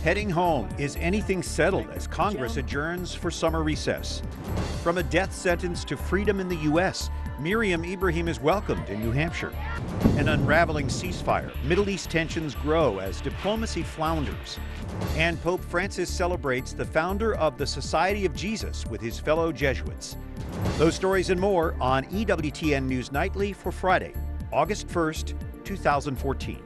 Heading home, is anything settled as Congress adjourns for summer recess? From a death sentence to freedom in the U.S., Miriam Ibrahim is welcomed in New Hampshire. An unraveling ceasefire, Middle East tensions grow as diplomacy flounders. And Pope Francis celebrates the founder of the Society of Jesus with his fellow Jesuits. Those stories and more on EWTN News Nightly for Friday, August 1st, 2014.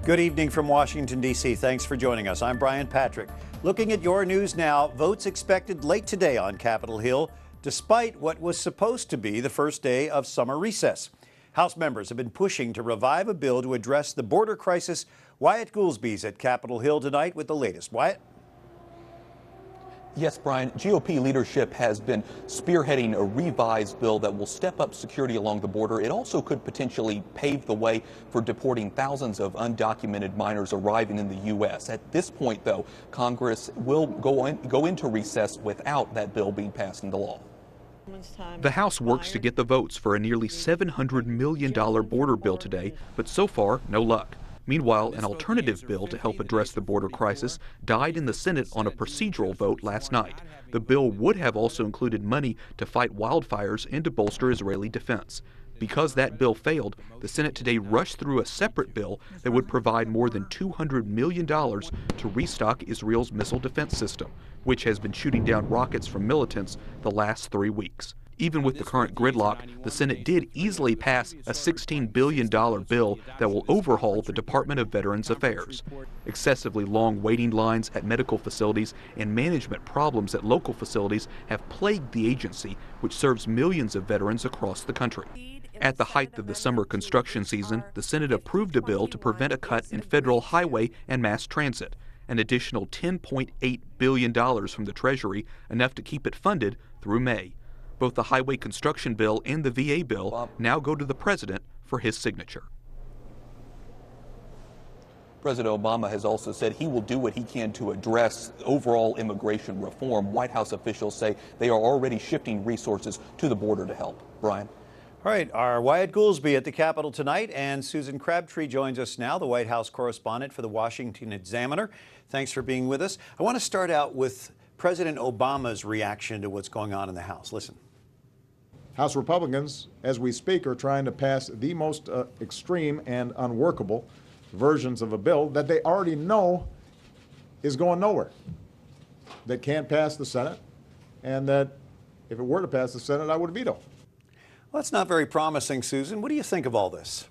Good evening from Washington, D.C. Thanks for joining us. I'm Brian Patrick. Looking at your news now, votes expected late today on Capitol Hill, despite what was supposed to be the first day of summer recess. House members have been pushing to revive a bill to address the border crisis. Wyatt Goolsby's at Capitol Hill tonight with the latest. Wyatt? Yes, Brian, GOP leadership has been spearheading a revised bill that will step up security along the border. It also could potentially pave the way for deporting thousands of undocumented minors arriving in the U.S. At this point, though, Congress will go into recess without that bill being passed into law. The House works to get the votes for a nearly $700 million border bill today, but so far, no luck. Meanwhile, an alternative bill to help address the border crisis died in the Senate on a procedural vote last night. The bill would have also included money to fight wildfires and to bolster Israeli defense. Because that bill failed, the Senate today rushed through a separate bill that would provide more than $200 million to restock Israel's missile defense system, which has been shooting down rockets from militants the last 3 weeks. Even with the current gridlock, the Senate did easily pass a $16 billion bill that will overhaul the Department of Veterans Affairs. Excessively long waiting lines at medical facilities and management problems at local facilities have plagued the agency, which serves millions of veterans across the country. At the height of the summer construction season, the Senate approved a bill to prevent a cut in federal highway and mass transit, an additional $10.8 billion from the Treasury, enough to keep it funded through May. Both the highway construction bill and the VA bill now go to the president for his signature. President Obama has also said he will do what he can to address overall immigration reform. White House officials say they are already shifting resources to the border to help. Brian? All right, our Wyatt Goolsby at the Capitol tonight, and Susan Crabtree joins us now, the White House correspondent for the Washington Examiner. Thanks for being with us. I want to start out with President Obama's reaction to what's going on in the House. Listen. House Republicans, as we speak, are trying to pass the most extreme and unworkable versions of a bill that they already know is going nowhere, that can't pass the Senate, and that if it were to pass the Senate, I would veto. Well, that's not very promising, Susan. What do you think of all this?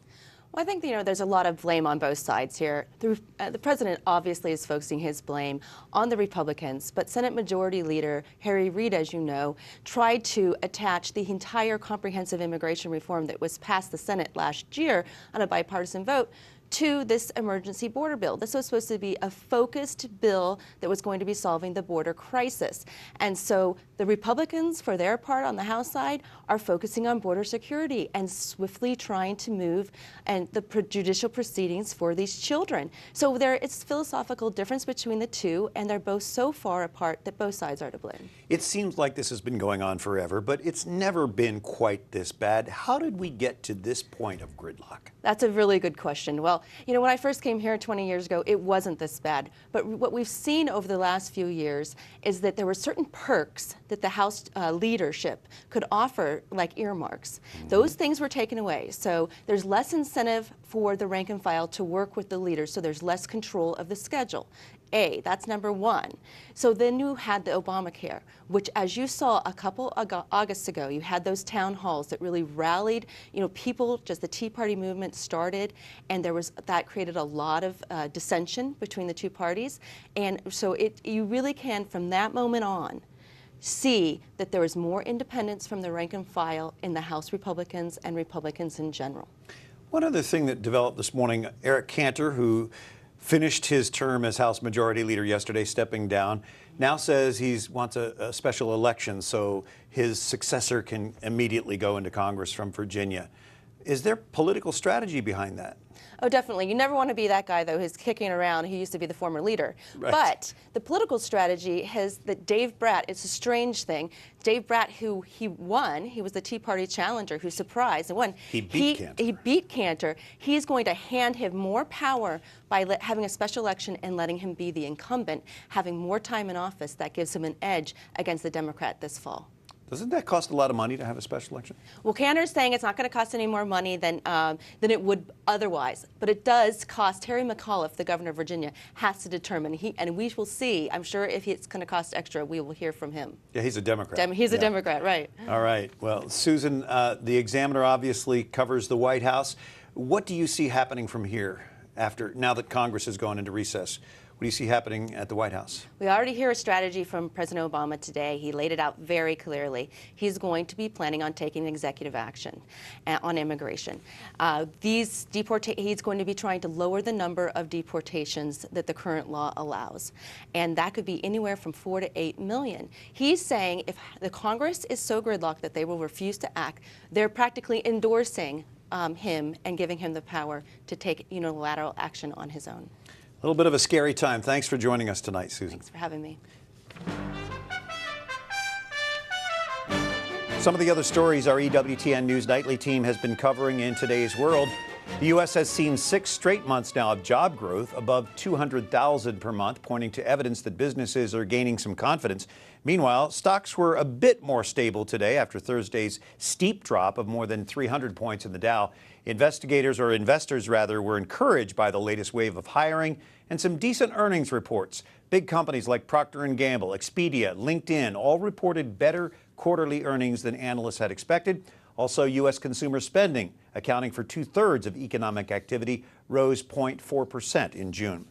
Well, I think, there's a lot of blame on both sides here. The president obviously is focusing his blame on the Republicans, but Senate Majority Leader Harry Reid, as you know, tried to attach the entire comprehensive immigration reform that was passed the Senate last year on a bipartisan vote to this emergency border bill. This was supposed to be a focused bill that was going to be solving the border crisis. And so the Republicans, for their part on the House side, are focusing on border security and swiftly trying to move and the judicial proceedings for these children. So it's philosophical difference between the two, and they're both so far apart that both sides are to blame. It seems like this has been going on forever, but it's never been quite this bad. How did we get to this point of gridlock? That's a really good question. Well, when I first came here 20 years ago, it wasn't this bad. But what we've seen over the last few years is that there were certain perks that the House leadership could offer, like earmarks. Those things were taken away. So there's less incentive for the rank and file to work with the leaders, so there's less control of the schedule. That's number one. So then you had the Obamacare, which, as you saw a couple Augusts ago, you had those town halls that really rallied, people, just the Tea Party movement started, and that created a lot of dissension between the two parties. And so you really can, from that moment on, see that there was more independence from the rank and file in the House Republicans and Republicans in general. One other thing that developed this morning, Eric Cantor, who finished his term as House Majority Leader yesterday, stepping down, now says he wants a special election so his successor can immediately go into Congress from Virginia. Is there political strategy behind that? Oh, definitely. You never want to be that guy, though, who's kicking around, who used to be the former leader. Right. But the political strategy has that Dave Bratt, it's a strange thing. Dave Bratt, who he won, he was the Tea Party challenger who surprised and won. He beat Cantor. He beat Cantor. He's going to hand him more power by having a special election and letting him be the incumbent, having more time in office. That gives him an edge against the Democrat this fall. Doesn't that cost a lot of money to have a special election? Well, Cantor's saying it's not going to cost any more money than it would otherwise. But it does cost. Terry McAuliffe, the governor of Virginia, has to determine. And we will see. I'm sure if it's going to cost extra, we will hear from him. Yeah, he's a Democrat. He's a Democrat, right. All right. Well, Susan, the Examiner obviously covers the White House. What do you see happening from here now that Congress has gone into recess? What do you see happening at the White House? We already hear a strategy from President Obama today. He laid it out very clearly. He's going to be planning on taking executive action on immigration. He's going to be trying to lower the number of deportations that the current law allows. And that could be anywhere from 4 to 8 million. He's saying if the Congress is so gridlocked that they will refuse to act, they're practically endorsing him and giving him the power to take unilateral action on his own. A little bit of a scary time. Thanks for joining us tonight, Susan. Thanks for having me. Some of the other stories our EWTN News Nightly team has been covering in today's world. The U.S. has seen 6 straight months now of job growth above 200,000 per month, pointing to evidence that businesses are gaining some confidence. Meanwhile, stocks were a bit more stable today after Thursday's steep drop of more than 300 points in the Dow. Investors were encouraged by the latest wave of hiring and some decent earnings reports. Big companies like Procter & Gamble, Expedia, LinkedIn all reported better quarterly earnings than analysts had expected. Also, U.S. consumer spending, accounting for 2/3 of economic activity, rose 0.4% in June.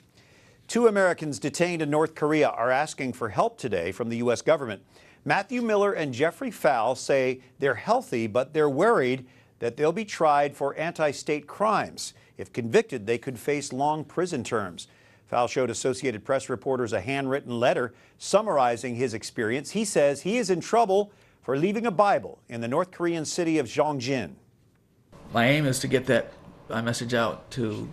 2 Americans detained in North Korea are asking for help today from the U.S. government. Matthew Miller and Jeffrey Fowl say they're healthy, but they're worried that they'll be tried for anti-state crimes. If convicted, they could face long prison terms. Fowl showed Associated Press reporters a handwritten letter summarizing his experience. He says he is in trouble for leaving a Bible in the North Korean city of Gyeongjin. My aim is to get that message out to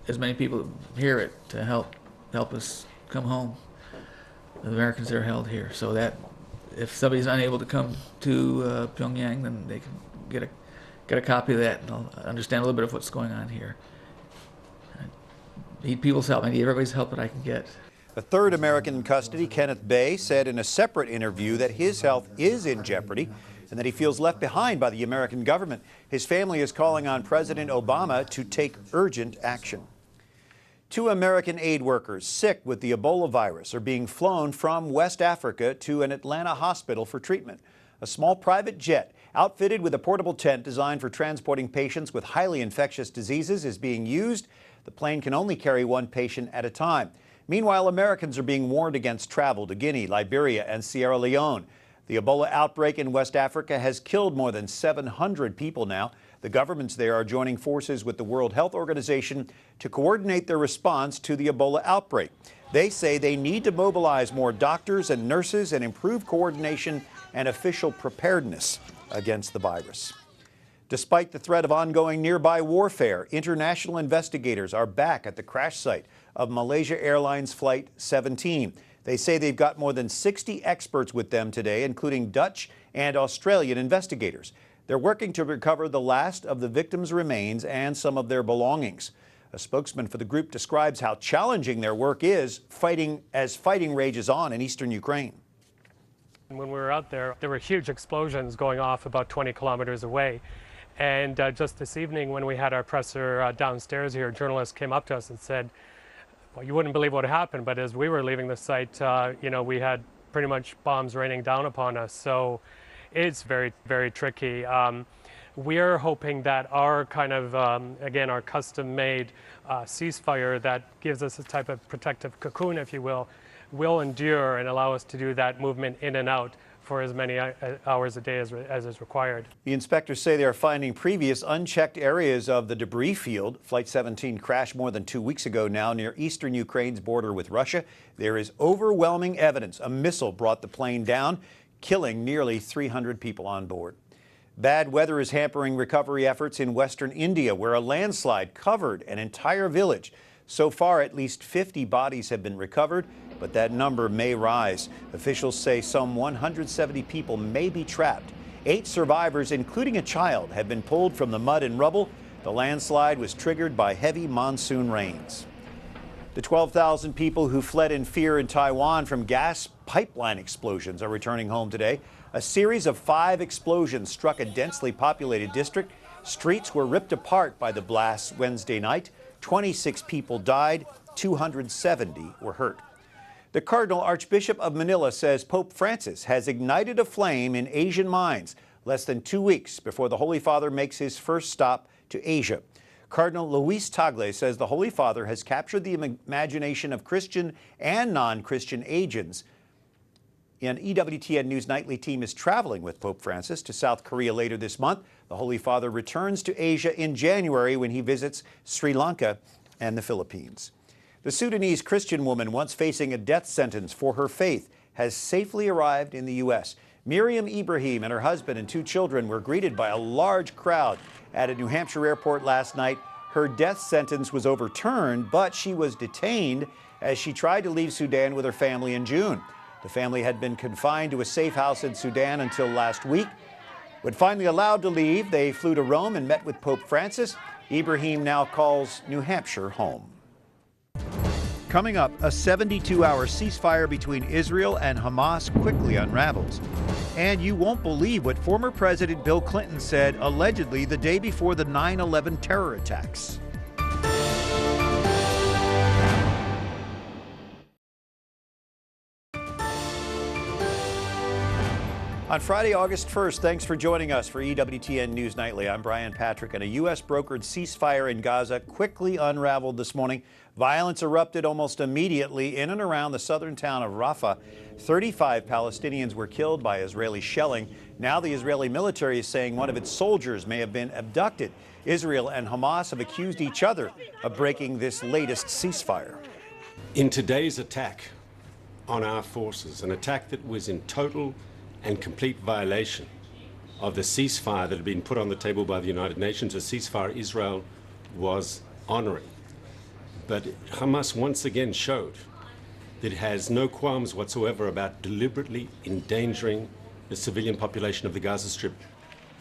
as many people who hear it to help us come home, the Americans that are held here, so that if somebody's unable to come to Pyongyang, then they can get a copy of that and understand a little bit of what's going on here. I need people's help. I need everybody's help that I can get. A third American in custody, Kenneth Bay, said in a separate interview that his health is in jeopardy and that he feels left behind by the American government. His family is calling on President Obama to take urgent action. 2 American aid workers sick with the Ebola virus are being flown from West Africa to an Atlanta hospital for treatment. A small private jet outfitted with a portable tent designed for transporting patients with highly infectious diseases is being used. The plane can only carry 1 patient at a time. Meanwhile, Americans are being warned against travel to Guinea, Liberia, and Sierra Leone. The Ebola outbreak in West Africa has killed more than 700 people now. The governments there are joining forces with the World Health Organization to coordinate their response to the Ebola outbreak. They say they need to mobilize more doctors and nurses and improve coordination and official preparedness against the virus. Despite the threat of ongoing nearby warfare, international investigators are back at the crash site of Malaysia Airlines Flight 17. They say they've got more than 60 experts with them today, including Dutch and Australian investigators. They're working to recover the last of the victims' remains and some of their belongings. A spokesman for the group describes how challenging their work is fighting rages on in eastern Ukraine. When we were out there were huge explosions going off about 20 kilometers away. And just this evening when we had our presser downstairs here, a journalist came up to us and said, well, you wouldn't believe what happened, but as we were leaving the site, we had pretty much bombs raining down upon us. So it's very, very tricky. We're hoping that our kind of, our custom-made ceasefire that gives us a type of protective cocoon, if you will endure and allow us to do that movement in and out for as many hours a day as is required. The inspectors say they are finding previous unchecked areas of the debris field. Flight 17 crashed more than 2 weeks ago now near eastern Ukraine's border with Russia. There is overwhelming evidence a missile brought the plane down, killing nearly 300 people on board. Bad weather is hampering recovery efforts in western India, where a landslide covered an entire village. So far, at least 50 bodies have been recovered, but that number may rise. Officials say some 170 people may be trapped. 8 survivors, including a child, have been pulled from the mud and rubble. The landslide was triggered by heavy monsoon rains. The 12,000 people who fled in fear in Taiwan from gas pipeline explosions are returning home today. A series of 5 explosions struck a densely populated district. Streets were ripped apart by the blasts Wednesday night. 26 people died, 270 were hurt. The Cardinal Archbishop of Manila says Pope Francis has ignited a flame in Asian minds less than 2 weeks before the Holy Father makes his first stop to Asia. Cardinal Luis Tagle says the Holy Father has captured the imagination of Christian and non-Christian Asians. An EWTN News Nightly team is traveling with Pope Francis to South Korea later this month. The Holy Father returns to Asia in January when he visits Sri Lanka and the Philippines. The Sudanese Christian woman once facing a death sentence for her faith has safely arrived in the U.S. Miriam Ibrahim and her husband and 2 children were greeted by a large crowd at a New Hampshire airport last night. Her death sentence was overturned, but she was detained as she tried to leave Sudan with her family in June. The family had been confined to a safe house in Sudan until last week. When finally allowed to leave, they flew to Rome and met with Pope Francis. Ibrahim now calls New Hampshire home. Coming up, a 72-hour ceasefire between Israel and Hamas quickly unravels. And you won't believe what former President Bill Clinton said allegedly the day before the 9/11 terror attacks. On Friday, August 1st, thanks for joining us for EWTN News Nightly. I'm Brian Patrick, and a U.S.-brokered ceasefire in Gaza quickly unraveled this morning. Violence erupted almost immediately in and around the southern town of Rafah. 35 Palestinians were killed by Israeli shelling. Now the Israeli military is saying one of its soldiers may have been abducted. Israel and Hamas have accused each other of breaking this latest ceasefire. In today's attack on our forces, an attack that was in total and complete violation of the ceasefire that had been put on the table by the United Nations, a ceasefire Israel was honoring. But Hamas once again showed that it has no qualms whatsoever about deliberately endangering the civilian population of the Gaza Strip.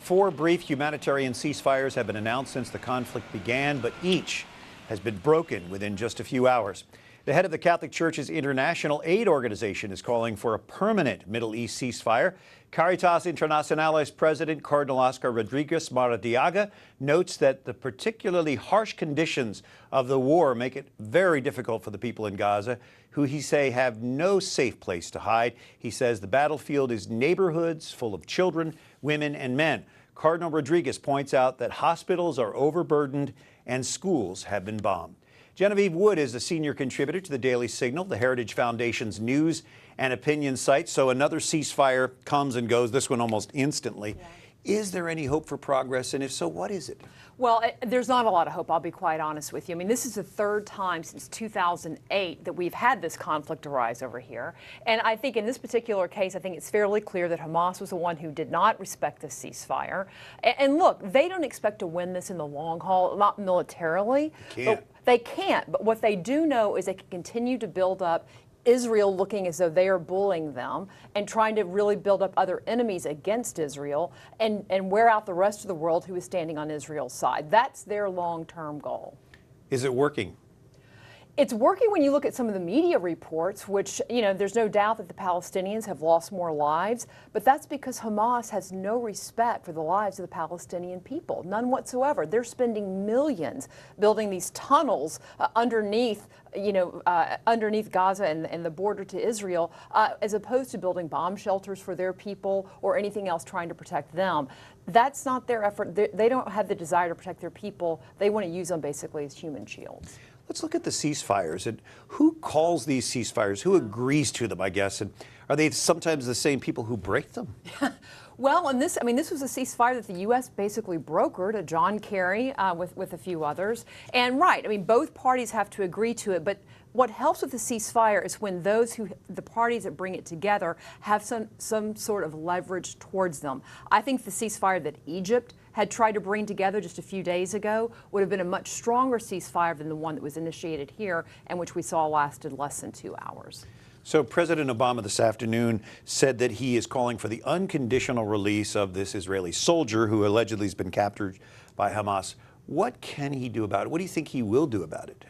4 brief humanitarian ceasefires have been announced since the conflict began, but each has been broken within just a few hours. The head of the Catholic Church's International Aid Organization is calling for a permanent Middle East ceasefire. Caritas Internacional's president, Cardinal Oscar Rodriguez Maradiaga, notes that the particularly harsh conditions of the war make it very difficult for the people in Gaza, who he say have no safe place to hide. He says the battlefield is neighborhoods full of children, women, and men. Cardinal Rodriguez points out that hospitals are overburdened and schools have been bombed. Genevieve Wood is a senior contributor to the Daily Signal, the Heritage Foundation's news and opinion site. So another ceasefire comes and goes, this one almost instantly. Yeah. Is there any hope for progress? And if so, what is it? Well, there's not a lot of hope, I'll be quite honest with you. I mean, this is the 3rd time since 2008 that we've had this conflict arise over here. And I think in this particular case, I think it's fairly clear that Hamas was the one who did not respect the ceasefire. And look, they don't expect to win this in the long haul, not militarily. They can't. But what they do know is they can continue to build up Israel looking as though they are bullying them and trying to really build up other enemies against Israel and wear out the rest of the world who is standing on Israel's side. That's their long-term goal. Is it working? It's working when you look at some of the media reports, which, you know, there's no doubt that the Palestinians have lost more lives, but that's because Hamas has no respect for the lives of the Palestinian people, none whatsoever. They're spending millions building these tunnels underneath Gaza and the border to Israel, as opposed to building bomb shelters for their people or anything else trying to protect them. That's not their effort. They don't have the desire to protect their people. They want to use them basically as human shields. Let's look at the ceasefires. And who calls these ceasefires? Who agrees to them, I guess? And are they sometimes the same people who break them? Well, and this was a ceasefire that the U.S. basically brokered, John Kerry with a few others. And right, I mean, both parties have to agree to it, but What helps with the ceasefire is when the parties that bring it together have some sort of leverage towards them. I think the ceasefire that Egypt had tried to bring together just a few days ago would have been a much stronger ceasefire than the one that was initiated here and which we saw lasted less than 2 hours. So President Obama this afternoon said that he is calling for the unconditional release of this Israeli soldier who allegedly has been captured by Hamas. What can he do about it? What do you think he will do about it?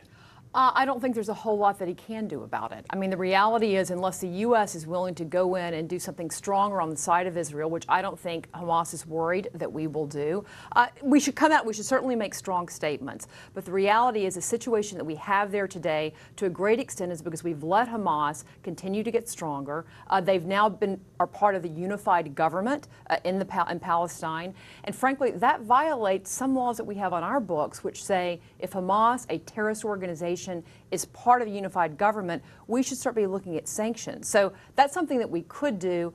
I don't think there's a whole lot that he can do about it. I mean, the reality is, unless the U.S. is willing to go in and do something stronger on the side of Israel, which I don't think Hamas is worried that we will do, we should come out, we should certainly make strong statements. But the reality is the situation that we have there today, to a great extent, is because we've let Hamas continue to get stronger. They've now are part of the unified government in Palestine. And frankly, that violates some laws that we have on our books, which say if Hamas, a terrorist organization, is part of a unified government, we should start looking at sanctions. So that's something that we could do.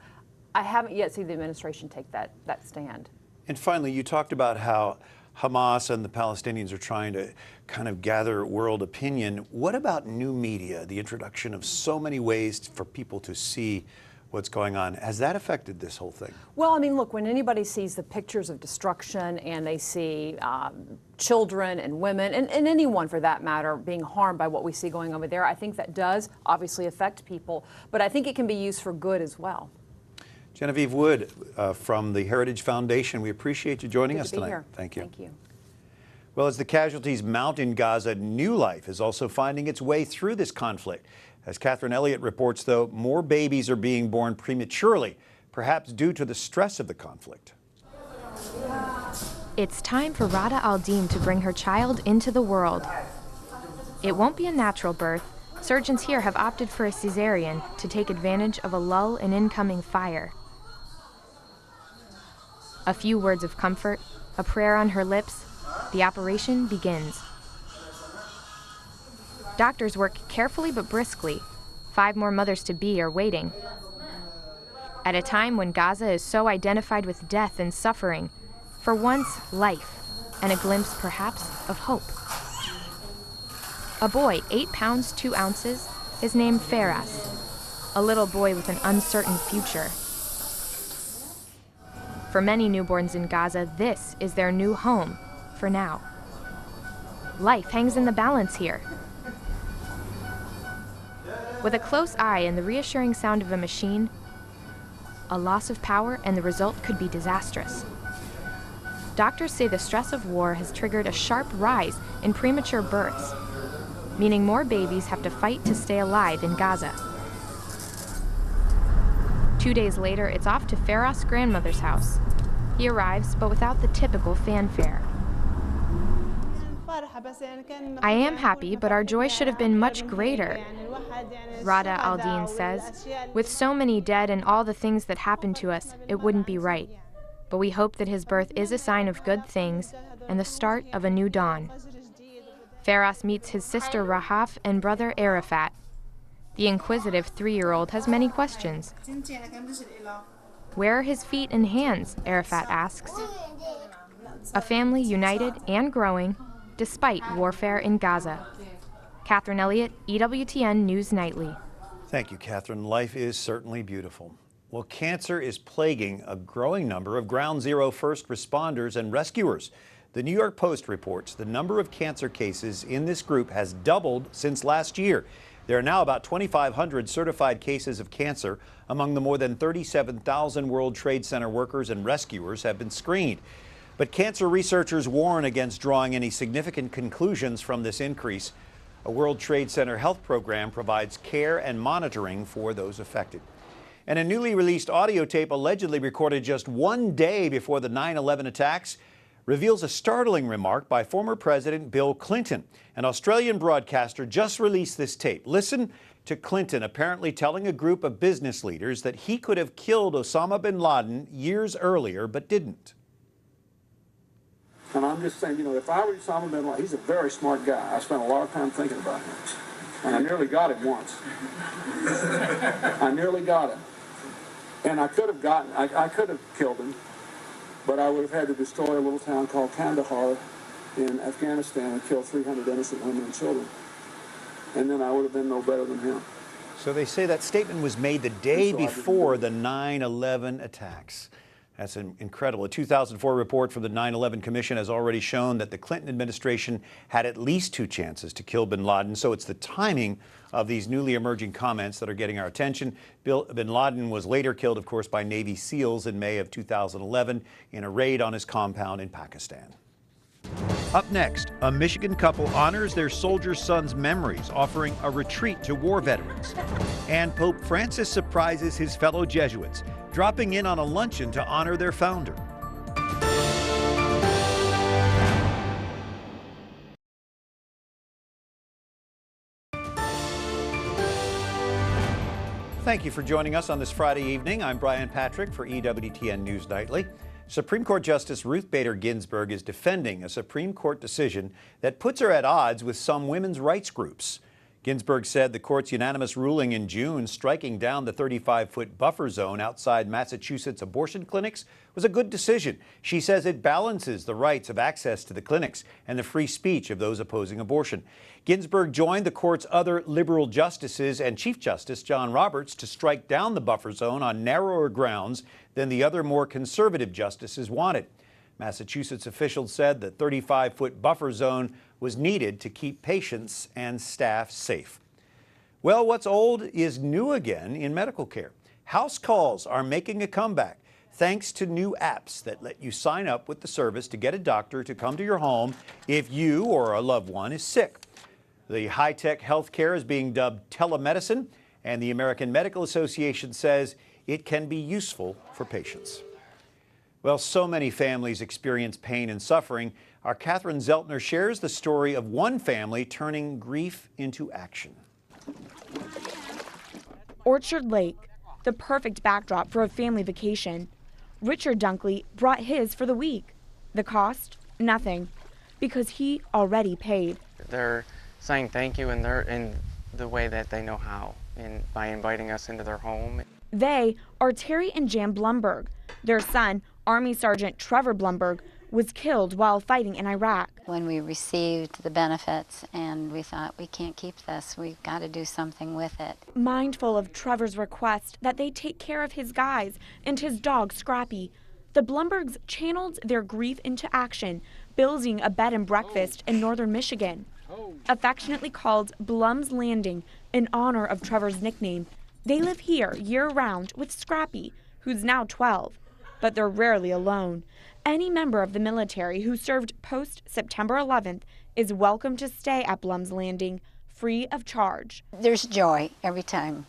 I haven't yet seen the administration take that stand. And finally, you talked about how Hamas and the Palestinians are trying to kind of gather world opinion. What about new media, the introduction of so many ways for people to see what's going on? Has that affected this whole thing? Well, I mean, look, when anybody sees the pictures of destruction and they see children and women, and anyone for that matter, being harmed by what we see going over there, I think that does obviously affect people. But I think it can be used for good as well. Genevieve Wood from the Heritage Foundation, we appreciate you joining us tonight. Here. Thank you. Thank you. Well, as the casualties mount in Gaza, new life is also finding its way through this conflict. As Catherine Elliott reports, though, more babies are being born prematurely, perhaps due to the stress of the conflict. It's time for Rada Al-Din to bring her child into the world. It won't be a natural birth. Surgeons here have opted for a cesarean to take advantage of a lull in incoming fire. A few words of comfort, a prayer on her lips, the operation begins. Doctors work carefully but briskly. 5 more mothers-to-be are waiting. At a time when Gaza is so identified with death and suffering, for once, life, and a glimpse, perhaps, of hope. A boy, 8 pounds, 2 ounces, is named Faraz, a little boy with an uncertain future. For many newborns in Gaza, this is their new home, for now. Life hangs in the balance here. With a close eye and the reassuring sound of a machine, a loss of power and the result could be disastrous. Doctors say the stress of war has triggered a sharp rise in premature births, meaning more babies have to fight to stay alive in Gaza. 2 days later, it's off to Faraz's grandmother's house. He arrives, but without the typical fanfare. I am happy, but our joy should have been much greater, Rada Al-Din says. With so many dead and all the things that happened to us, it wouldn't be right. But we hope that his birth is a sign of good things and the start of a new dawn. Faraz meets his sister Rahaf and brother Arafat. The inquisitive 3-year-old has many questions. Where are his feet and hands? Arafat asks. A family united and growing, despite warfare in Gaza. Catherine Elliott, EWTN News Nightly. Thank you, Catherine. Life is certainly beautiful. Well, cancer is plaguing a growing number of Ground Zero first responders and rescuers. The New York Post reports the number of cancer cases in this group has doubled since last year. There are now about 2,500 certified cases of cancer among the more than 37,000 World Trade Center workers and rescuers have been screened. But cancer researchers warn against drawing any significant conclusions from this increase. A World Trade Center health program provides care and monitoring for those affected. And a newly released audio tape allegedly recorded just 1 day before the 9/11 attacks reveals a startling remark by former President Bill Clinton. An Australian broadcaster just released this tape. Listen to Clinton apparently telling a group of business leaders that he could have killed Osama bin Laden years earlier but didn't. And I'm just saying, if I were Osama bin Laden, he's a very smart guy. I spent a lot of time thinking about him. And I nearly got him once. I nearly got him. And I could have killed him, but I would have had to destroy a little town called Kandahar in Afghanistan and kill 300 innocent women and children. and then I would have been no better than him. So they say that statement was made the day before the 9/11 attacks. That's incredible. A 2004 report from the 9/11 Commission has already shown that the Clinton administration had at least 2 chances to kill bin Laden. So it's the timing of these newly emerging comments that are getting our attention. Bin Laden was later killed, of course, by Navy SEALs in May of 2011 in a raid on his compound in Pakistan. Up next, a Michigan couple honors their soldier son's memories, offering a retreat to war veterans. And Pope Francis surprises his fellow Jesuits, dropping in on a luncheon to honor their founder. Thank you for joining us on this Friday evening. I'm Brian Patrick for EWTN News Nightly. Supreme Court Justice Ruth Bader Ginsburg is defending a Supreme Court decision that puts her at odds with some women's rights groups. Ginsburg said the court's unanimous ruling in June striking down the 35-foot buffer zone outside Massachusetts abortion clinics was a good decision. She says it balances the rights of access to the clinics and the free speech of those opposing abortion. Ginsburg joined the court's other liberal justices and Chief Justice John Roberts to strike down the buffer zone on narrower grounds than the other more conservative justices wanted. Massachusetts officials said the 35-foot buffer zone was needed to keep patients and staff safe. Well, what's old is new again in medical care. House calls are making a comeback thanks to new apps that let you sign up with the service to get a doctor to come to your home if you or a loved one is sick. The high-tech healthcare is being dubbed telemedicine, and the American Medical Association says it can be useful for patients. Well, so many families experience pain and suffering. Our Catherine Zeltner shares the story of one family turning grief into action. Orchard Lake, the perfect backdrop for a family vacation. Richard Dunkley brought his for the week. The cost? Nothing, because he already paid. They're saying thank you in the way that they know how, by inviting us into their home. They are Terry and Jan Blumberg. Their son, Army Sergeant Trevor Blumberg, was killed while fighting in Iraq. When we received the benefits and we thought, we can't keep this, we've got to do something with it. Mindful of Trevor's request that they take care of his guys and his dog Scrappy, the Blumbergs channeled their grief into action, building a bed and breakfast in northern Michigan. Affectionately called Blum's Landing in honor of Trevor's nickname, they live here year-round with Scrappy, who's now 12. But they're rarely alone. Any member of the military who served post-September 11th is welcome to stay at Blum's Landing, free of charge. There's joy every time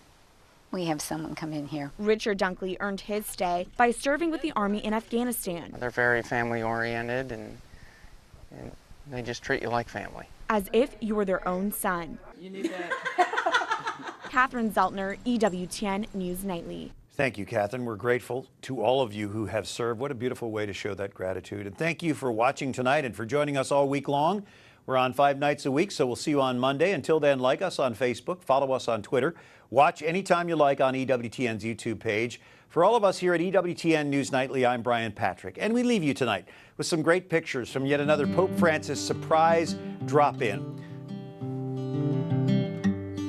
we have someone come in here. Richard Dunkley earned his stay by serving with the Army in Afghanistan. They're very family-oriented, and they just treat you like family. As if you were their own son. You need that. Catherine Zeltner, EWTN News Nightly. Thank you, Catherine. We're grateful to all of you who have served. What a beautiful way to show that gratitude. And thank you for watching tonight and for joining us all week long. We're on 5 nights a week, so we'll see you on Monday. Until then, like us on Facebook, follow us on Twitter, watch anytime you like on EWTN's YouTube page. For all of us here at EWTN News Nightly, I'm Brian Patrick. And we leave you tonight with some great pictures from yet another Pope Francis surprise drop-in.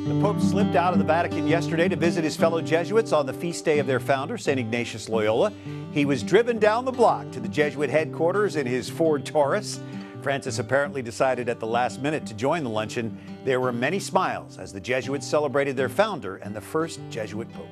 The Pope slipped out of the Vatican yesterday to visit his fellow Jesuits on the feast day of their founder, St. Ignatius Loyola. He was driven down the block to the Jesuit headquarters in his Ford Taurus. Francis apparently decided at the last minute to join the luncheon. There were many smiles as the Jesuits celebrated their founder and the first Jesuit Pope.